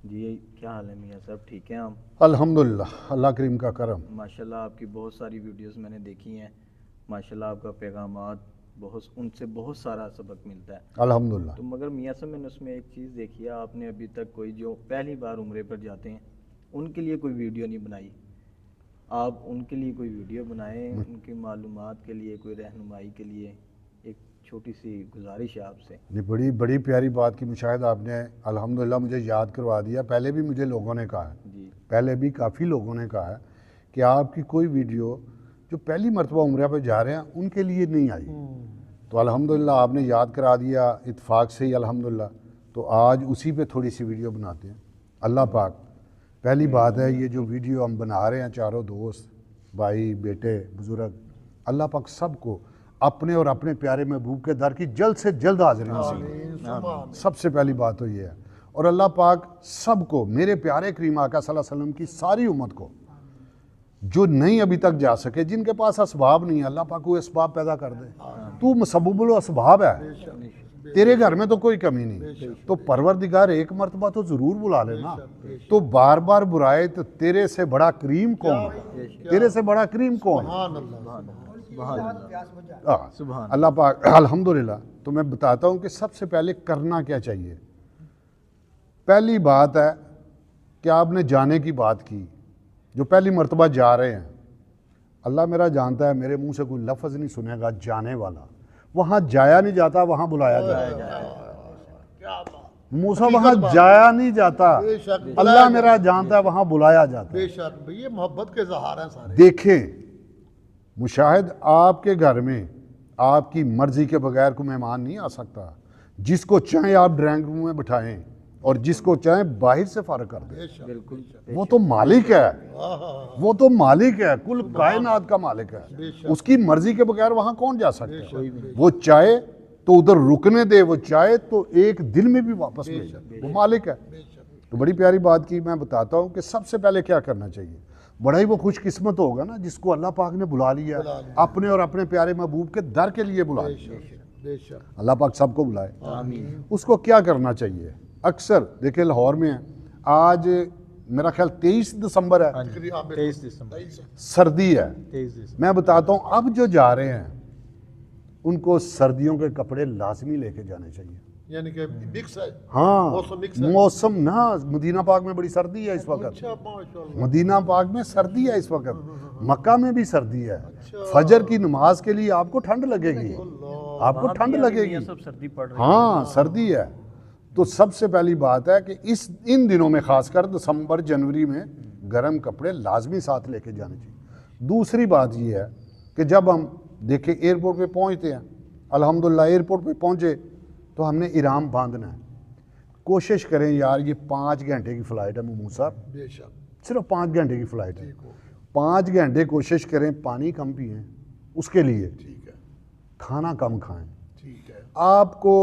جی کیا حال ہے میاں صاحب، ٹھیک ہیں آپ؟ الحمدللہ، اللہ کریم کا کرم۔ ماشاءاللہ آپ کی بہت ساری ویڈیوز میں نے دیکھی ہیں، ماشاءاللہ آپ کا پیغامات ان سے بہت سارا سبق ملتا ہے۔ الحمدللہ۔ تو مگر میاں صاحب میں نے اس میں ایک چیز دیکھی ہے، آپ نے ابھی تک کوئی جو پہلی بار عمرے پر جاتے ہیں ان کے لیے کوئی ویڈیو نہیں بنائی۔ آپ ان کے لیے کوئی ویڈیو بنائیں، ان کی معلومات کے لیے، کوئی رہنمائی کے لیے ایک چھوٹی سی گزارش ہے آپ سے۔ بڑی بڑی پیاری بات کی مشاہد آپ نے الحمدللہ مجھے یاد کروا دیا۔ پہلے بھی مجھے لوگوں نے کہا ہے، جی پہلے بھی کافی لوگوں نے کہا ہے کہ آپ کی کوئی ویڈیو جو پہلی مرتبہ عمرہ پہ جا رہے ہیں ان کے لیے نہیں آئی، تو الحمدللہ آپ نے یاد کرا دیا اتفاق سے ہی الحمدللہ۔ تو آج اسی پہ تھوڑی سی ویڈیو بناتے ہیں۔ اللہ پاک، پہلی بات ہے یہ جو ویڈیو ہم بنا رہے ہیں چاروں دوست، بھائی، بیٹے، بزرگ، اللہ پاک سب کو اپنے اور اپنے پیارے محبوب کے در کی جلد سے جلد حاضری نصیب۔ سب سے پہلی بات تو یہ ہے، اور اللہ پاک سب کو، میرے پیارے کریم آقا صلی اللہ علیہ وسلم کی ساری امت کو جو نہیں ابھی تک جا سکے، جن کے پاس اسباب نہیں ہے، اللہ پاک وہ اسباب پیدا کر دے۔ تو مسبب الاسباب ہے، تیرے گھر میں تو کوئی کمی نہیں، تو پروردگار ایک مرتبہ تو ضرور بلا لینا۔ تو بار بار برائے تو تیرے سے بڑا کریم کون ہے؟ تیرے سے بڑا کریم کون ہے؟ اللہ پاک الحمدللہ۔ تو میں بتاتا ہوں کہ سب سے پہلے کرنا کیا چاہیے۔ پہلی بات ہے کہ آپ نے جانے کی بات کی، جو پہلی مرتبہ جا رہے ہیں، اللہ میرا جانتا ہے میرے منہ سے کوئی لفظ نہیں سنے گا جانے والا۔ وہاں جایا نہیں جاتا، وہاں بلایا جاتا ہے۔ موسیٰ وہاں جایا نہیں جاتا، اللہ میرا جانتا ہے وہاں بلایا جاتا ہے۔ بے شک، یہ محبت کے اظہار ہیں سارے۔ دیکھیں مشاہد، آپ کے گھر میں آپ کی مرضی کے بغیر کوئی مہمان نہیں آ سکتا۔ جس کو چاہیں آپ ڈرائنگ روم میں بٹھائیں اور جس کو چاہیں باہر سے فارغ کر دیں، بالکل، وہ تو مالک ہے، وہ تو مالک ہے، کل کائنات کا مالک ہے۔ اس کی مرضی کے بغیر وہاں کون جا سکتا ہے؟ وہ چاہے تو ادھر رکنے دے، وہ چاہے تو ایک دن میں بھی واپس بھیجے، وہ مالک ہے۔ تو بڑی پیاری بات کی، میں بتاتا ہوں کہ سب سے پہلے کیا کرنا چاہیے۔ بڑا ہی وہ خوش قسمت ہوگا نا جس کو اللہ پاک نے بلا لیا، اپنے اور اپنے پیارے محبوب کے در کے لیے بلا لیا۔ بے شک، اللہ پاک سب کو بلائے۔ آمین۔ اس کو کیا کرنا چاہیے؟ اکثر دیکھیں لاہور میں ہیں، آج میرا خیال 23 دسمبر ہے، 23 دسمبر، سردی ہے۔ 23 دسمبر۔ میں بتاتا ہوں اب جو جا رہے ہیں ان کو سردیوں کے کپڑے لازمی لے کے جانے چاہیے۔ یعنی کہ مکس ہے، ہاں، موسم مکس ہے۔ موسم نا، مدینہ پاک میں بڑی سردی ہے اس وقت، اچھا، ماشاءاللہ۔ مدینہ پاک میں سردی ہے اس وقت، مکہ میں بھی سردی ہے۔ فجر کی نماز کے لیے آپ کو ٹھنڈ لگے گی، آپ کو ٹھنڈ لگے گی، سب سردی پڑ رہی ہاں سردی ہے۔ تو سب سے پہلی بات ہے کہ ان دنوں میں خاص کر دسمبر جنوری میں گرم کپڑے لازمی ساتھ لے کے جانے چاہیے۔ دوسری بات یہ ہے کہ جب ہم دیکھیں ایئرپورٹ پہ پہنچتے ہیں، الحمدللہ ایئرپورٹ پہ پہنچے تو ہم نے احرام باندھنا ہے۔ کوشش کریں یار، یہ 5 گھنٹے کی فلائٹ ہے محمود صاحب، بے شک، صرف 5 گھنٹے کی فلائٹ ہے۔ 5 گھنٹے کوشش کریں پانی کم پئیں، اس کے لیے ٹھیک ہے، کھانا کم کھائیں۔ ٹھیک ہے۔ آپ کو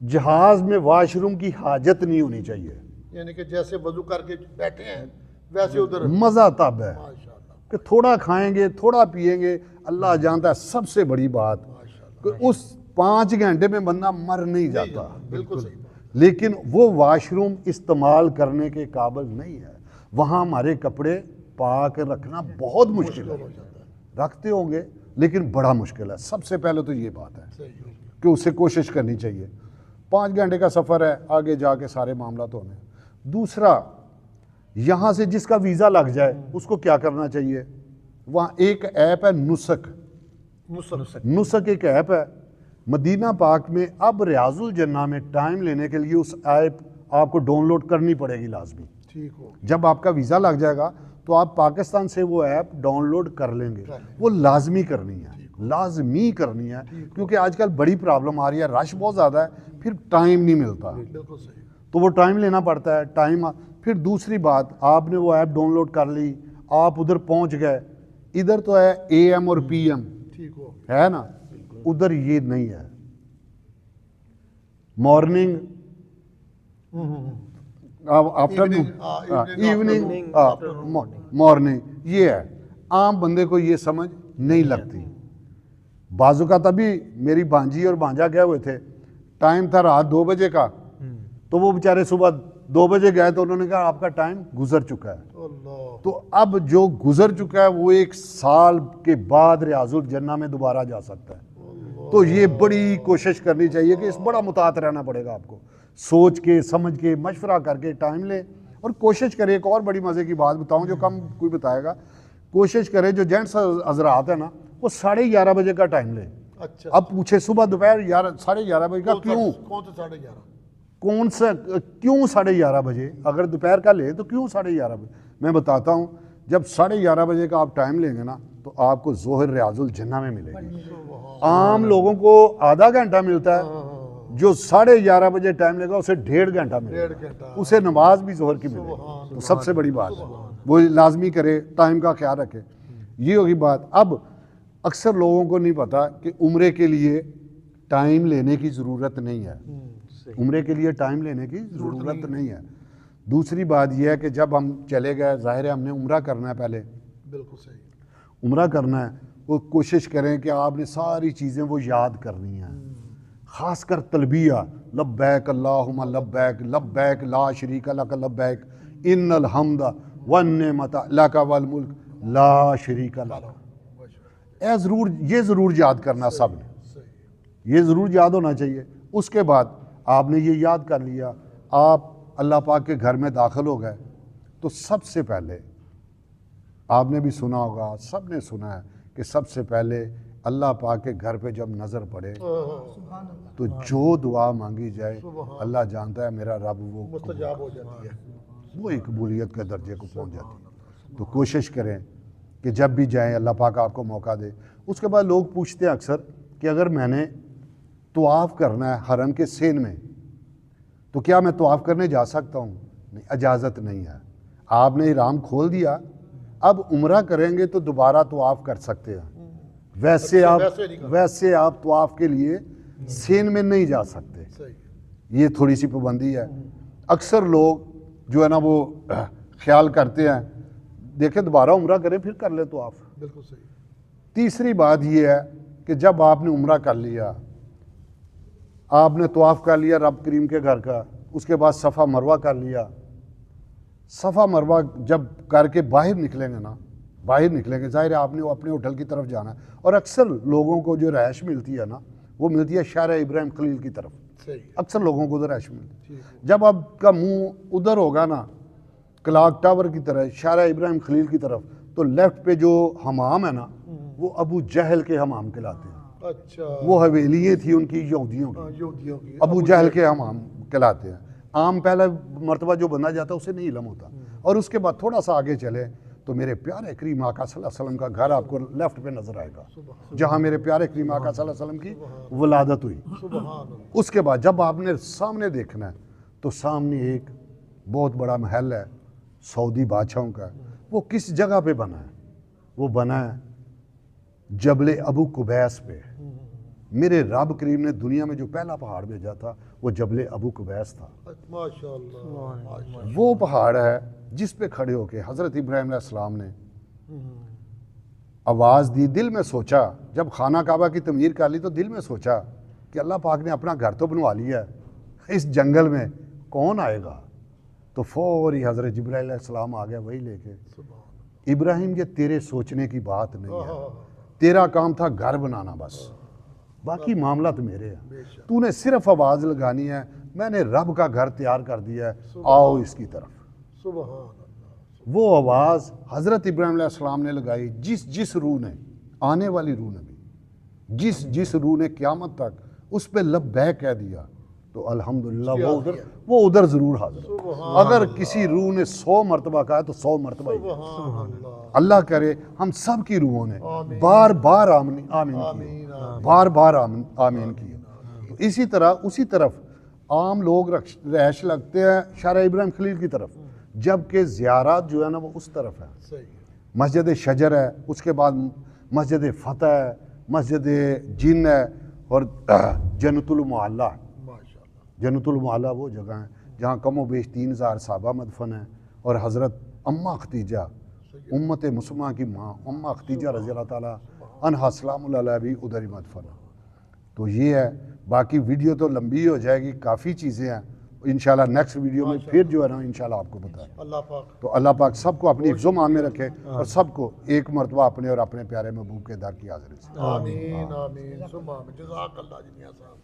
جہاز میں واش روم کی حاجت نہیں ہونی چاہیے۔ یعنی کہ جیسے وضو کر کے بیٹھے ہیں ویسے ادھر، مزہ تب ہے ماشاءاللہ، کہ تھوڑا کھائیں گے، تھوڑا پئیں گے۔ اللہ جانتا ہے سب سے بڑی بات کہ اس 5 گھنٹے میں بندہ مر نہیں جاتا، بالکل صحیح بات۔ لیکن وہ واش روم استعمال کرنے کے قابل نہیں ہے۔ وہاں ہمارے کپڑے پاک رکھنا بہت مشکل ہے، رکھتے ہوں گے لیکن بڑا مشکل ہے۔ سب سے پہلے تو یہ بات ہے صحیح ہو گیا۔ کہ اسے کوشش کرنی چاہیے۔ 5 گھنٹے کا سفر ہے، آگے جا کے سارے معاملات ہونے۔ دوسرا، یہاں سے جس کا ویزا لگ جائے اس کو کیا کرنا چاہیے؟ وہاں ایک ایپ ہے نسک، نسک ایک ایپ ہے مدینہ پاک میں۔ اب ریاض الجنہ میں ٹائم لینے کے لیے اس ایپ آپ کو ڈاؤن لوڈ کرنی پڑے گی لازمی۔ ٹھیک ہو، جب آپ کا ویزا لگ جائے گا تو آپ پاکستان سے وہ ایپ ڈاؤن لوڈ کر لیں گے، وہ لازمی کرنی ہے، لازمی کرنی ہے، کیونکہ آج کل بڑی پرابلم آ رہی ہے، رش بہت زیادہ ہے، پھر ٹائم نہیں ملتا، بالکل صحیح، تو وہ ٹائم لینا پڑتا ہے۔ ٹائم پھر دوسری بات، آپ نے وہ ایپ ڈاؤن لوڈ کر لی، آپ ادھر پہنچ گئے، ادھر تو ہے اے ایم اور پی ایم، ٹھیک ہو، ہے نا، ادھر یہ نہیں ہے۔ مارننگ، آفٹر ایوننگ، مارننگ، یہ ہے۔ عام بندے کو یہ سمجھ نہیں لگتی۔ بعض اوقات ابھی میری بانجی اور بانجا گئے ہوئے تھے، ٹائم تھا رات 2 بجے کا، تو وہ بیچارے صبح 2 بجے گئے تو انہوں نے کہا آپ کا ٹائم گزر چکا ہے. اللہ تو اب جو گزر چکا ہے وہ 1 سال کے بعد ریاض الجنہ میں دوبارہ جا سکتا ہے. تو یہ بڑی کوشش کرنی چاہیے کہ اس بڑا متعہد رہنا پڑے گا آپ کو, سوچ کے سمجھ کے مشورہ کر کے ٹائم لیں اور کوشش کریں. ایک اور بڑی مزے کی بات بتاؤں جو کم کوئی بتائے گا, کوشش کریں جو جینٹس حضرات ہیں نا وہ 11:30 بجے کا ٹائم لیں. اچھا اب پوچھے صبح دوپہر 11:30 بجے کا کیوں, کون سے 11:30 کون سا کیوں 11:30 بجے, اگر دوپہر کا لیں تو کیوں 11:30 بجے. میں بتاتا ہوں, جب 11:30 بجے کا آپ ٹائم لیں گے نا تو آپ کو ظہر ریاض الجنہ میں ملے گی. عام لوگوں کو آدھا گھنٹہ ملتا ہے, جو 11:30 بجے ٹائم لے گا اسے 1.5 گھنٹہ ملے گا, اسے نماز بھی ظہر کی ملے گی. تو سب سے بڑی بات ہے وہ لازمی کرے, ٹائم کا خیال رکھے. یہ ہوگی بات. اب اکثر لوگوں کو نہیں پتا کہ عمرے کے لیے ٹائم لینے کی ضرورت نہیں ہے. عمرے کے لیے ٹائم لینے کی ضرورت نہیں ہے. دوسری بات یہ ہے کہ جب ہم چلے گئے, ظاہر ہے ہم نے عمرہ کرنا ہے, پہلے بالکل صحیح. عمرہ کرنا ہے, وہ کوشش کریں کہ آپ نے ساری چیزیں وہ یاد کرنی ہیں, خاص کر تلبیہ لبیک اللہم لبیک لبیک لا شریک لک لبیک ان الحمد والنعمت لک والملک لا شریک لک. یہ ضرور یاد کرنا سب نے, یہ ضرور یاد ہونا چاہیے. اس کے بعد آپ نے یہ یاد کر لیا, آپ اللہ پاک کے گھر میں داخل ہو گئے, تو سب سے پہلے آپ نے بھی سنا ہوگا, سب نے سنا ہے کہ سب سے پہلے اللہ پاک کے گھر پہ جب نظر پڑے تو جو دعا مانگی جائے اللہ جانتا ہے میرا رب وہ مستجاب ہو جاتی ہے. وہ ایک قبولیت کے درجے کو پہنچ جاتی ہے. تو کوشش کریں کہ جب بھی جائیں اللہ پاک آپ کو موقع دے. اس کے بعد لوگ پوچھتے ہیں اکثر کہ اگر میں نے طواف کرنا ہے حرم کے سین میں تو کیا میں طواف کرنے جا سکتا ہوں؟ نہیں, اجازت نہیں ہے. آپ نے احرام کھول دیا, اب عمرہ کریں گے تو دوبارہ طواف کر سکتے ہیں. ویسے آپ طواف کے لیے سین میں نہیں جا سکتے. یہ تھوڑی سی پابندی ہے. اکثر لوگ جو ہے نا وہ خیال کرتے ہیں دیکھیں دوبارہ عمرہ کریں پھر کر لیں طواف. بالکل صحیح. تیسری بات یہ ہے کہ جب آپ نے عمرہ کر لیا, آپ نے طواف کر لیا رب کریم کے گھر کا, اس کے بعد صفا مروہ کر لیا. صفا مروہ جب کر کے باہر نکلیں گے نا, باہر نکلیں گے, ظاہر ہے آپ نے اپنے ہوٹل کی طرف جانا ہے, اور اکثر لوگوں کو جو رہائش ملتی ہے نا وہ ملتی ہے شہر ابراہیم خلیل کی طرف. اکثر لوگوں کو ادھر رہائش ملتی ہے. جب آپ کا منہ ادھر ہوگا نا کلاک ٹاور کی طرح شہر ابراہیم خلیل کی طرف, تو لیفٹ پہ جو حمام ہے نا وہ ابو جہل کے حمام کہلاتے ہیں. اچھا, وہ حویلیاں تھی ان کی یہودیوں کی, ابو جہل کے حمام کہلاتے ہیں. عام پہلا مرتبہ جو بندہ جاتا ہے اسے نہیں علم ہوتا. اور اس کے بعد تھوڑا سا آگے چلے تو میرے پیارے کریم آقا صلی اللہ علیہ وسلم کا گھر آپ کو لیفٹ پہ نظر آئے گا, جہاں میرے پیارے کریم آقا صلی اللہ علیہ وسلم کی ولادت ہوئی. اس کے بعد جب آپ نے سامنے دیکھنا ہے تو سامنے ایک بہت بڑا محل ہے سعودی بادشاہوں کا. وہ کس جگہ پہ بنا ہے؟ وہ بنا ہے جبل ابو قبیس پہ. میرے رب کریم نے دنیا میں جو پہلا پہاڑ بھیجا تھا وہ جبل ابو قبیس تھا. ماشاءاللہ. وہ پہاڑ ہے جس پہ کھڑے ہو کے حضرت ابراہیم علیہ السلام نے آواز دی. دل میں سوچا, جب خانہ کعبہ کی تعمیر کر لی تو دل میں سوچا کہ اللہ پاک نے اپنا گھر تو بنوا لیا ہے, اس جنگل میں کون آئے گا؟ تو فوری حضرت جبرائیل علیہ السلام آ گیا وہی لے کے. ابراہیم یہ تیرے سوچنے کی بات نہیں ہے, تیرا کام تھا گھر بنانا بس, باقی معاملات میرے ہیں. تو نے صرف آواز لگانی ہے, میں نے رب کا گھر تیار کر دیا ہے, آؤ اس کی طرف. وہ آواز حضرت ابراہیم علیہ السلام نے لگائی. جس روح نے, آنے والی روح نے بھی, جس روح نے قیامت تک اس پہ لبیک کہہ دیا تو الحمدللہ وہ ادھر ضرور حاضر. اگر کسی روح نے 100 مرتبہ کہا تو 100 مرتبہ ہی. اللہ کرے ہم سب کی روحوں نے بار بار آمین کی, بار بار آمین کی. تو اسی طرف عام لوگ رہائش لگتے ہیں شہر ابراہیم خلیل کی طرف, جبکہ زیارات جو ہے نا وہ اس طرف ہے. مسجد شجر ہے, اس کے بعد مسجد فتح ہے, مسجد جن ہے, اور جنت المعلا. جنت المعلا وہ جگہ ہیں جہاں کم و بیش 3000 صحابہ مدفن ہیں, اور حضرت اماں ختیجہ امت مسلمہ کی ماں اماں ختیجہ رضی اللہ تعالیٰ عنہا سلام اللہ علیہ بھی ادھر ہی مدفن ہے. تو یہ ہے. باقی ویڈیو تو لمبی ہو جائے گی, کافی چیزیں ہیں, انشاءاللہ نیکسٹ ویڈیو میں پھر جو ہے نا انشاءاللہ آپ کو بتائیں. اللہ پاک تو اللہ پاک سب کو اپنی حفظ و مان میں رکھے اور سب کو ایک مرتبہ اپنے اور اپنے پیارے محبوب کے در کی حاضری سے. آمین آمین ثم آمین. جزاک اللہ جمیعہ صاحب.